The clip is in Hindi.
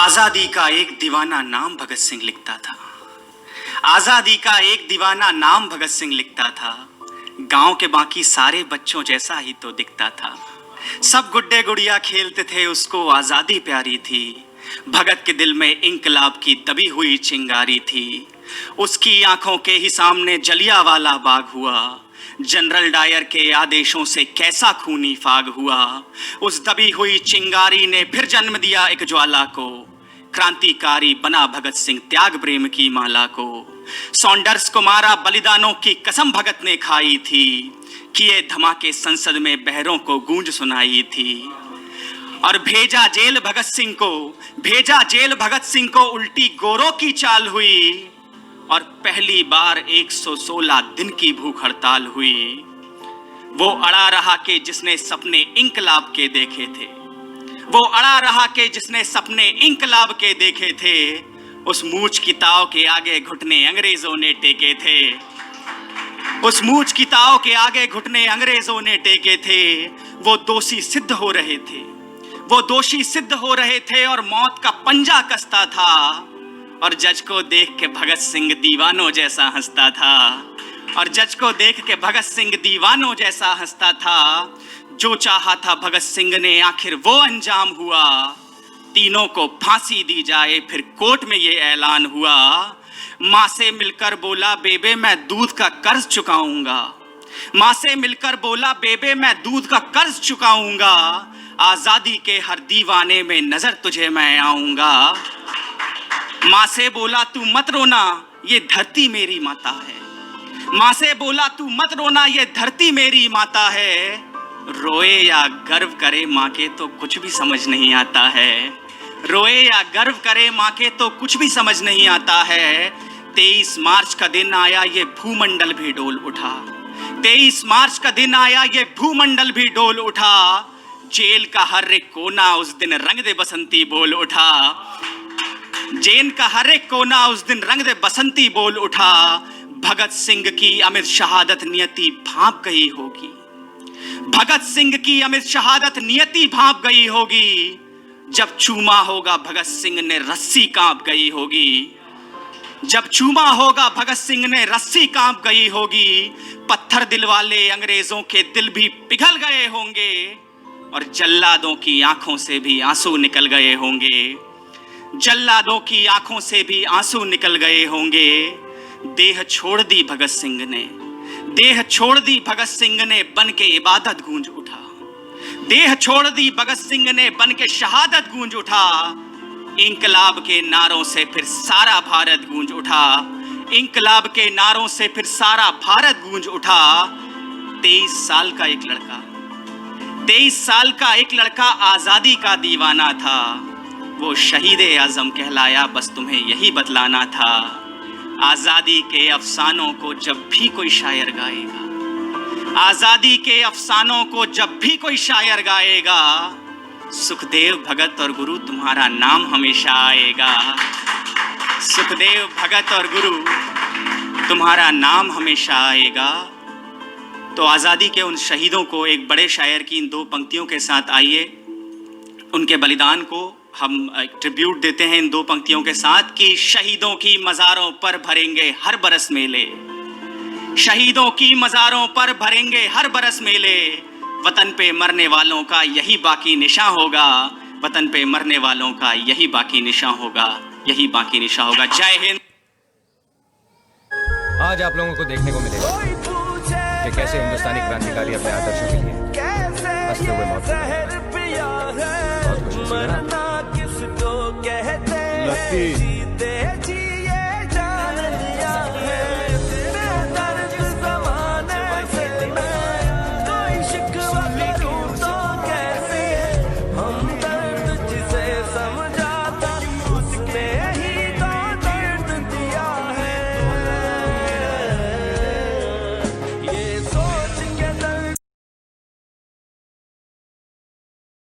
आजादी का एक दीवाना नाम भगत सिंह लिखता था। आजादी का एक दीवाना नाम भगत सिंह लिखता था। गांव के बाकी सारे बच्चों जैसा ही तो दिखता था। सब गुड्डे गुड़िया खेलते थे, उसको आजादी प्यारी थी। भगत के दिल में इंकलाब की दबी हुई चिंगारी थी। उसकी आंखों के ही सामने जलियांवाला बाग हुआ। जनरल डायर के आदेशों से कैसा खूनी फाग हुआ। उस दबी हुई चिंगारी ने फिर जन्म दिया एक ज्वाला को। क्रांतिकारी बना भगत सिंह त्याग प्रेम की माला को। सॉन्डर्स को मारा, बलिदानों की कसम भगत ने खाई थी। किए धमाके संसद में बहरों को गूंज सुनाई थी। और भेजा जेल भगत सिंह को, भेजा जेल भगत सिंह को, उल्टी गोरों की चाल हुई। और पहली बार 116 दिन की भूख हड़ताल हुई। वो अड़ा रहा कि जिसने सपने इंकलाब के देखे थे। वो अड़ा रहा कि जिसने सपने इंकलाब के देखे थे। उस मूछ की ताव के आगे घुटने अंग्रेजों ने टेके थे। उस मूछ की ताव के आगे घुटने अंग्रेजों ने टेके थे। वो दोषी सिद्ध हो रहे थे, वो दोषी सिद्ध हो रहे थे और मौत का पंजा कसता था। और जज को देख के भगत सिंह दीवानों जैसा हंसता था। और जज को देख के भगत सिंह दीवानों जैसा हंसता था। जो चाहा था भगत सिंह ने आखिर वो अंजाम हुआ। तीनों को फांसी दी जाए फिर कोर्ट में ये ऐलान हुआ। माँ से मिलकर बोला बेबे मैं दूध का कर्ज चुकाऊंगा। माँ से मिलकर बोला बेबे मैं दूध का कर्ज चुकाऊंगा। आजादी के हर दीवाने में नजर तुझे मैं आऊंगा। माँ से बोला तू मत रोना, ये धरती मेरी माता है। माँ से बोला तू मत रोना, ये धरती मेरी माता है। रोए या गर्व करे माँ के तो कुछ भी समझ नहीं आता है। रोए या गर्व करे माँ के तो कुछ भी समझ नहीं आता है। 23 मार्च का दिन आया ये भूमंडल भी डोल उठा। 23 मार्च का दिन आया ये भूमंडल भी डोल उठा। जेल का हर एक कोना उस दिन रंग दे बसंती बोल उठा। जेल का हर एक कोना उस दिन रंग दे बसंती बोल उठा। भगत सिंह की अमित शहादत नियति भांप गई होगी। भगत सिंह की अमित शहादत नियति भांप गई होगी। जब चूमा होगा भगत सिंह ने रस्सी कांप गई होगी। जब चूमा होगा भगत सिंह ने रस्सी कांप गई होगी। पत्थर दिल वाले अंग्रेजों के दिल भी पिघल गए होंगे। और जल्लादों की आंखों से भी आंसू निकल गए होंगे। जल्लादों की आंखों से भी आंसू निकल गए होंगे। देह छोड़ दी भगत सिंह ने, देह छोड़ दी भगत सिंह ने, बन के इबादत गूंज उठा। देह छोड़ दी भगत सिंह ने, बन के शहादत गूंज उठा। इंकलाब के नारों से फिर सारा भारत गूंज उठा। इंकलाब के नारों से फिर सारा भारत गूंज उठा। 23 साल का एक लड़का, 23 साल का एक लड़का आजादी का दीवाना था। वो शहीद-ए आज़म कहलाया, बस तुम्हें यही बतलाना था। आजादी के अफसानों को जब भी कोई शायर गाएगा, आजादी के अफसानों को जब भी कोई शायर गाएगा, सुखदेव भगत और गुरु तुम्हारा नाम हमेशा आएगा। सुखदेव भगत और गुरु तुम्हारा नाम हमेशा आएगा। तो आज़ादी के उन शहीदों को एक बड़े शायर की इन 2 पंक्तियों के साथ आइए उनके बलिदान को हम एक ट्रिब्यूट देते हैं इन 2 पंक्तियों के साथ कि शहीदों की मज़ारों पर भरेंगे हर बरस मेले। शहीदों की मज़ारों पर भरेंगे हर बरस मेले। वतन पे मरने वालों का यही बाकी निशान होगा। वतन पे मरने वालों का यही बाकी निशान होगा, यही बाकी निशान होगा। जय हिंद। आज आप लोगों को देखने को मिलेगा कि कैसे हिंदुस्तानी क्रांतिकारी अपने आदर्शों के लिए हंसते हुए मौत बहुत खुशी से